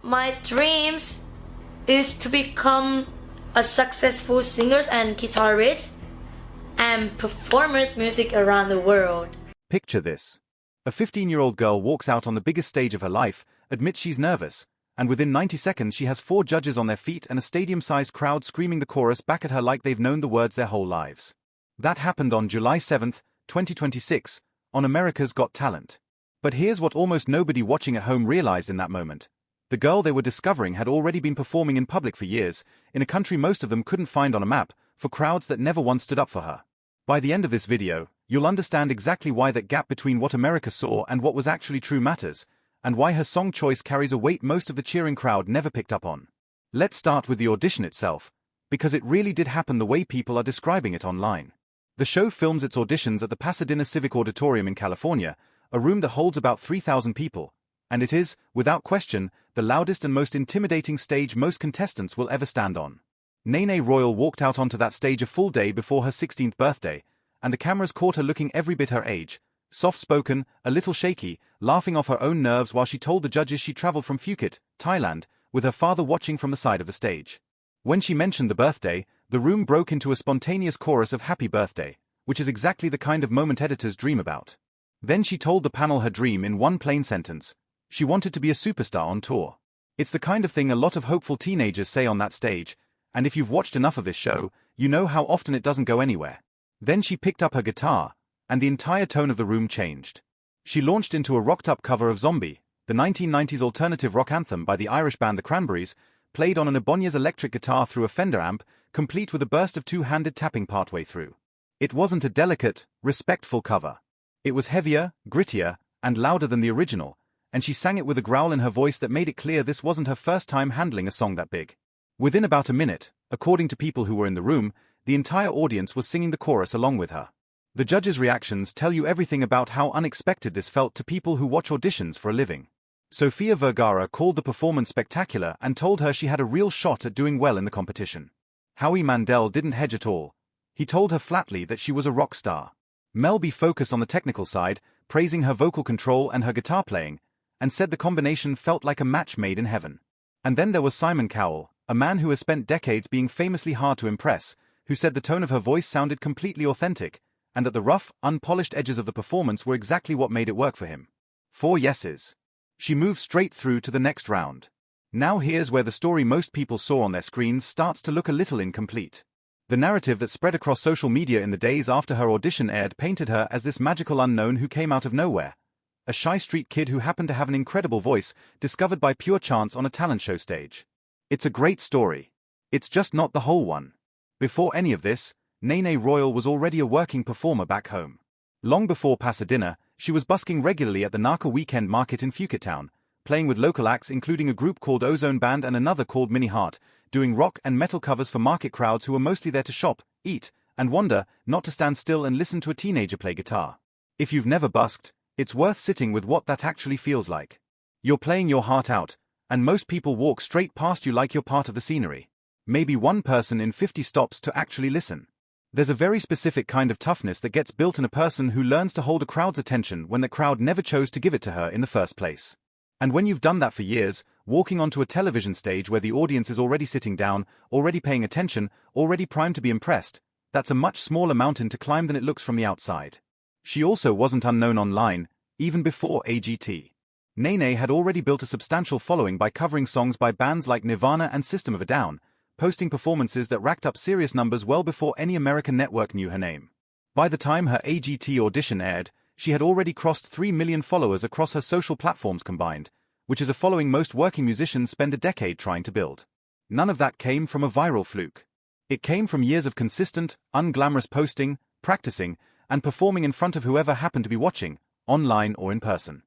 My dreams is to become a successful singer and guitarist and performers music around the world. Picture this. A 15-year-old girl walks out on the biggest stage of her life, admits she's nervous, and within 90 seconds she has 4 judges on their feet and a stadium-sized crowd screaming the chorus back at her like they've known the words their whole lives. That happened on July 7, 2026, on America's Got Talent. But here's what almost nobody watching at home realized in that moment. The girl they were discovering had already been performing in public for years, in a country most of them couldn't find on a map, for crowds that never once stood up for her. By the end of this video, you'll understand exactly why that gap between what America saw and what was actually true matters, and why her song choice carries a weight most of the cheering crowd never picked up on. Let's start with the audition itself, because it really did happen the way people are describing it online. The show films its auditions at the Pasadena Civic Auditorium in California, a room that holds about 3,000 people, and it is, without question, the loudest and most intimidating stage most contestants will ever stand on. Nene Royal walked out onto that stage a full day before her 16th birthday, and the cameras caught her looking every bit her age, soft-spoken, a little shaky, laughing off her own nerves while she told the judges she traveled from Phuket, Thailand, with her father watching from the side of the stage. When she mentioned the birthday, the room broke into a spontaneous chorus of happy birthday, which is exactly the kind of moment editors dream about. Then she told the panel her dream in one plain sentence. She wanted to be a superstar on tour. It's the kind of thing a lot of hopeful teenagers say on that stage, and if you've watched enough of this show, you know how often it doesn't go anywhere. Then she picked up her guitar, and the entire tone of the room changed. She launched into a rocked-up cover of Zombie, the 1990s alternative rock anthem by the Irish band The Cranberries, played on an Ibanez electric guitar through a Fender amp, complete with a burst of two-handed tapping partway through. It wasn't a delicate, respectful cover. It was heavier, grittier, and louder than the original, and she sang it with a growl in her voice that made it clear this wasn't her first time handling a song that big. Within about a minute, according to people who were in the room, the entire audience was singing the chorus along with her. The judges' reactions tell you everything about how unexpected this felt to people who watch auditions for a living. Sofia Vergara called the performance spectacular and told her she had a real shot at doing well in the competition. Howie Mandel didn't hedge at all. He told her flatly that she was a rock star. Mel B focused on the technical side, praising her vocal control and her guitar playing, and said the combination felt like a match made in heaven. And then there was Simon Cowell, a man who has spent decades being famously hard to impress, who said the tone of her voice sounded completely authentic, and that the rough, unpolished edges of the performance were exactly what made it work for him. 4 yeses. She moved straight through to the next round. Now here's where the story most people saw on their screens starts to look a little incomplete. The narrative that spread across social media in the days after her audition aired painted her as this magical unknown who came out of nowhere. A shy street kid who happened to have an incredible voice, discovered by pure chance on a talent show stage. It's a great story. It's just not the whole one. Before any of this, Nene Royal was already a working performer back home. Long before Pasadena, she was busking regularly at the Naka Weekend Market in Phuket Town, playing with local acts including a group called Ozone Band and another called Mini Heart, doing rock and metal covers for market crowds who were mostly there to shop, eat, and wander, not to stand still and listen to a teenager play guitar. If you've never busked, it's worth sitting with what that actually feels like. You're playing your heart out, and most people walk straight past you like you're part of the scenery. Maybe one person in 50 stops to actually listen. There's a very specific kind of toughness that gets built in a person who learns to hold a crowd's attention when the crowd never chose to give it to her in the first place. And when you've done that for years, walking onto a television stage where the audience is already sitting down, already paying attention, already primed to be impressed, that's a much smaller mountain to climb than it looks from the outside. She also wasn't unknown online, even before AGT. Nene had already built a substantial following by covering songs by bands like Nirvana and System of a Down, posting performances that racked up serious numbers well before any American network knew her name. By the time her AGT audition aired, she had already crossed 3 million followers across her social platforms combined, which is a following most working musicians spend a decade trying to build. None of that came from a viral fluke. It came from years of consistent, unglamorous posting, practicing, and performing in front of whoever happened to be watching, online or in person.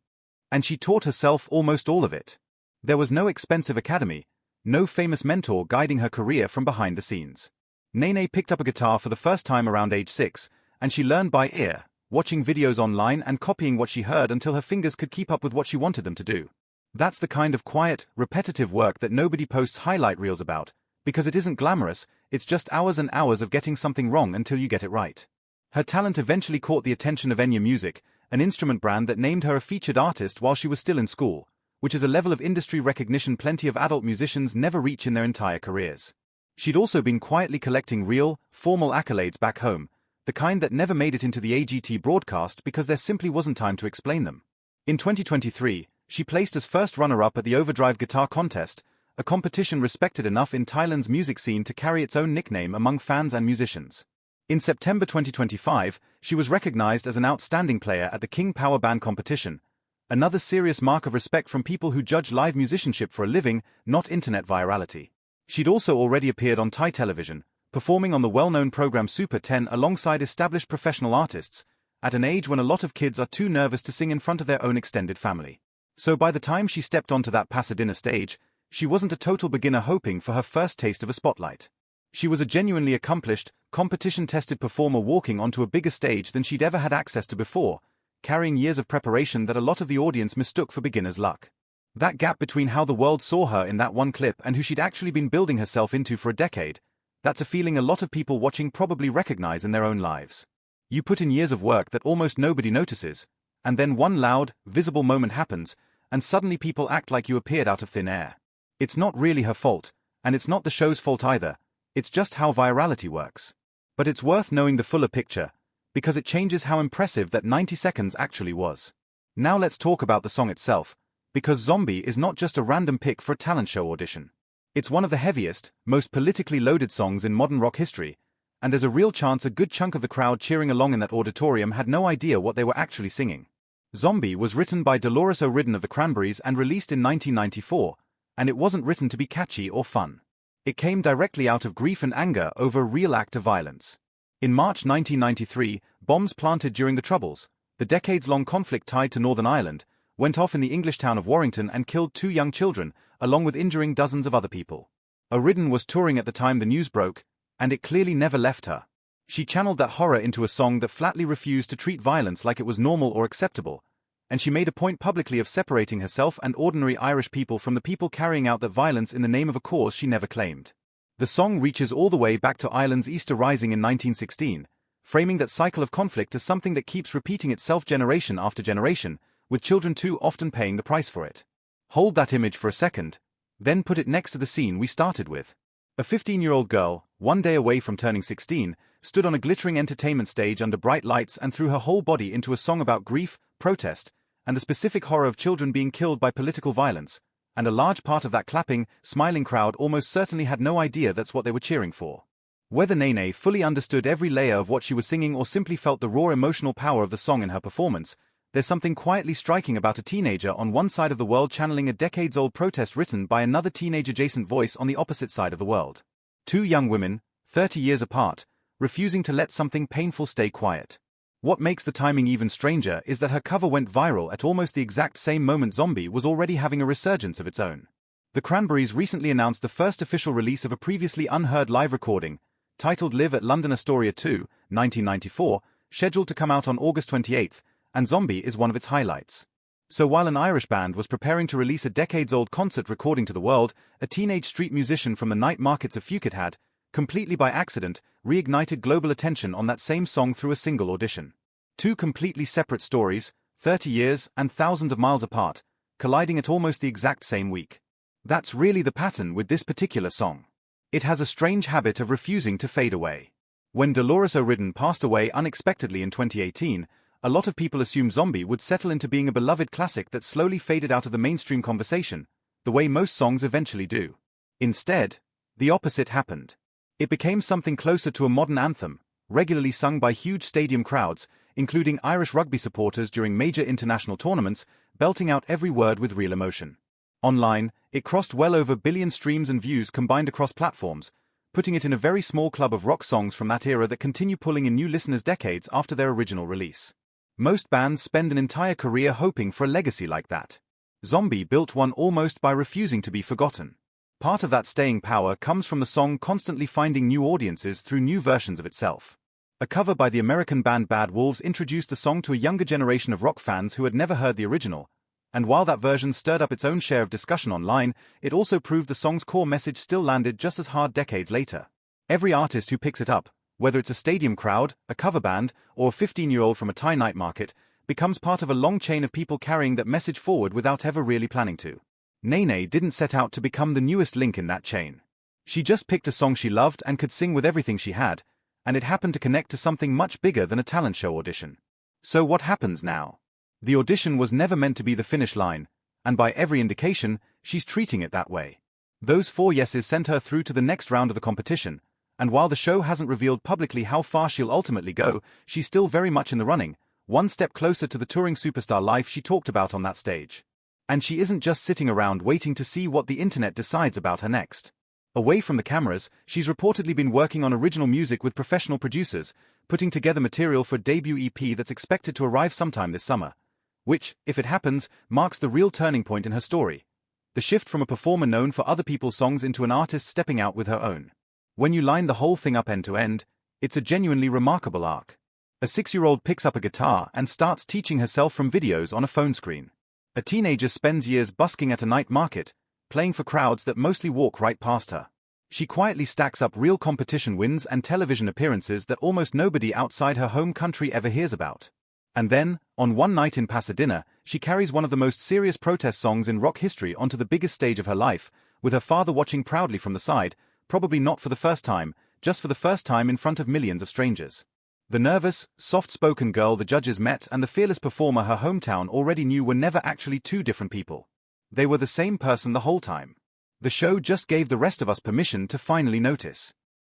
And she taught herself almost all of it. There was no expensive academy, no famous mentor guiding her career from behind the scenes. Nene picked up a guitar for the first time around age 6, and she learned by ear, watching videos online and copying what she heard until her fingers could keep up with what she wanted them to do. That's the kind of quiet, repetitive work that nobody posts highlight reels about, because it isn't glamorous, it's just hours and hours of getting something wrong until you get it right. Her talent eventually caught the attention of Enya Music, an instrument brand that named her a featured artist while she was still in school, which is a level of industry recognition plenty of adult musicians never reach in their entire careers. She'd also been quietly collecting real, formal accolades back home, the kind that never made it into the AGT broadcast because there simply wasn't time to explain them. In 2023, she placed as first runner-up at the Overdrive Guitar Contest, a competition respected enough in Thailand's music scene to carry its own nickname among fans and musicians. In September 2025, she was recognized as an outstanding player at the King Power Band competition, another serious mark of respect from people who judge live musicianship for a living, not internet virality. She'd also already appeared on Thai television, performing on the well-known program Super 10 alongside established professional artists, at an age when a lot of kids are too nervous to sing in front of their own extended family. So by the time she stepped onto that Pasadena stage, she wasn't a total beginner hoping for her first taste of a spotlight. She was a genuinely accomplished, competition-tested performer walking onto a bigger stage than she'd ever had access to before, carrying years of preparation that a lot of the audience mistook for beginner's luck. That gap between how the world saw her in that one clip and who she'd actually been building herself into for a decade, that's a feeling a lot of people watching probably recognize in their own lives. You put in years of work that almost nobody notices, and then one loud, visible moment happens, and suddenly people act like you appeared out of thin air. It's not really her fault, and it's not the show's fault either. It's just how virality works. But it's worth knowing the fuller picture, because it changes how impressive that 90 seconds actually was. Now let's talk about the song itself, because Zombie is not just a random pick for a talent show audition. It's one of the heaviest, most politically loaded songs in modern rock history, and there's a real chance a good chunk of the crowd cheering along in that auditorium had no idea what they were actually singing. Zombie was written by Dolores O'Riordan of the Cranberries and released in 1994, and it wasn't written to be catchy or fun. It came directly out of grief and anger over a real act of violence. In March 1993, bombs planted during the Troubles, the decades-long conflict tied to Northern Ireland, went off in the English town of Warrington and killed 2 young children, along with injuring dozens of other people. O'Riordan was touring at the time the news broke, and it clearly never left her. She channeled that horror into a song that flatly refused to treat violence like it was normal or acceptable, and she made a point publicly of separating herself and ordinary Irish people from the people carrying out that violence in the name of a cause she never claimed. The song reaches all the way back to Ireland's Easter Rising in 1916, framing that cycle of conflict as something that keeps repeating itself generation after generation, with children too often paying the price for it. Hold that image for a second, then put it next to the scene we started with. A 15-year-old girl, one day away from turning 16, stood on a glittering entertainment stage under bright lights and threw her whole body into a song about grief, protest, and the specific horror of children being killed by political violence, and a large part of that clapping, smiling crowd almost certainly had no idea that's what they were cheering for. Whether Nene fully understood every layer of what she was singing or simply felt the raw emotional power of the song in her performance, there's something quietly striking about a teenager on one side of the world channeling a decades-old protest written by another teenage-adjacent voice on the opposite side of the world. 2 young women, 30 years apart, refusing to let something painful stay quiet. What makes the timing even stranger is that her cover went viral at almost the exact same moment Zombie was already having a resurgence of its own. The Cranberries recently announced the first official release of a previously unheard live recording, titled Live at London Astoria 2, 1994, scheduled to come out on August 28, and Zombie is one of its highlights. So while an Irish band was preparing to release a decades-old concert recording to the world, a teenage street musician from the night markets of Phuket had, completely by accident, reignited global attention on that same song through a single audition. 2 completely separate stories, 30 years and thousands of miles apart, colliding at almost the exact same week. That's really the pattern with this particular song. It has a strange habit of refusing to fade away. When Dolores O'Riordan passed away unexpectedly in 2018, a lot of people assumed Zombie would settle into being a beloved classic that slowly faded out of the mainstream conversation, the way most songs eventually do. Instead, the opposite happened. It became something closer to a modern anthem, regularly sung by huge stadium crowds, including Irish rugby supporters during major international tournaments, belting out every word with real emotion. Online, it crossed well over 1 billion streams and views combined across platforms, putting it in a very small club of rock songs from that era that continue pulling in new listeners decades after their original release. Most bands spend an entire career hoping for a legacy like that. Zombie built one almost by refusing to be forgotten. Part of that staying power comes from the song constantly finding new audiences through new versions of itself. A cover by the American band Bad Wolves introduced the song to a younger generation of rock fans who had never heard the original, and while that version stirred up its own share of discussion online, it also proved the song's core message still landed just as hard decades later. Every artist who picks it up, whether it's a stadium crowd, a cover band, or a 15-year-old from a Thai night market, becomes part of a long chain of people carrying that message forward without ever really planning to. Nene didn't set out to become the newest link in that chain. She just picked a song she loved and could sing with everything she had, and it happened to connect to something much bigger than a talent show audition. So what happens now? The audition was never meant to be the finish line, and by every indication, she's treating it that way. Those 4 yeses sent her through to the next round of the competition, and while the show hasn't revealed publicly how far she'll ultimately go, she's still very much in the running, one step closer to the touring superstar life she talked about on that stage. And she isn't just sitting around waiting to see what the internet decides about her next. Away from the cameras, she's reportedly been working on original music with professional producers, putting together material for a debut EP that's expected to arrive sometime this summer. Which, if it happens, marks the real turning point in her story. The shift from a performer known for other people's songs into an artist stepping out with her own. When you line the whole thing up end to end, it's a genuinely remarkable arc. A 6-year-old picks up a guitar and starts teaching herself from videos on a phone screen. A teenager spends years busking at a night market, playing for crowds that mostly walk right past her. She quietly stacks up real competition wins and television appearances that almost nobody outside her home country ever hears about. And then, on one night in Pasadena, she carries one of the most serious protest songs in rock history onto the biggest stage of her life, with her father watching proudly from the side, probably not for the first time, just for the first time in front of millions of strangers. The nervous, soft-spoken girl the judges met and the fearless performer her hometown already knew were never actually 2 different people. They were the same person the whole time. The show just gave the rest of us permission to finally notice.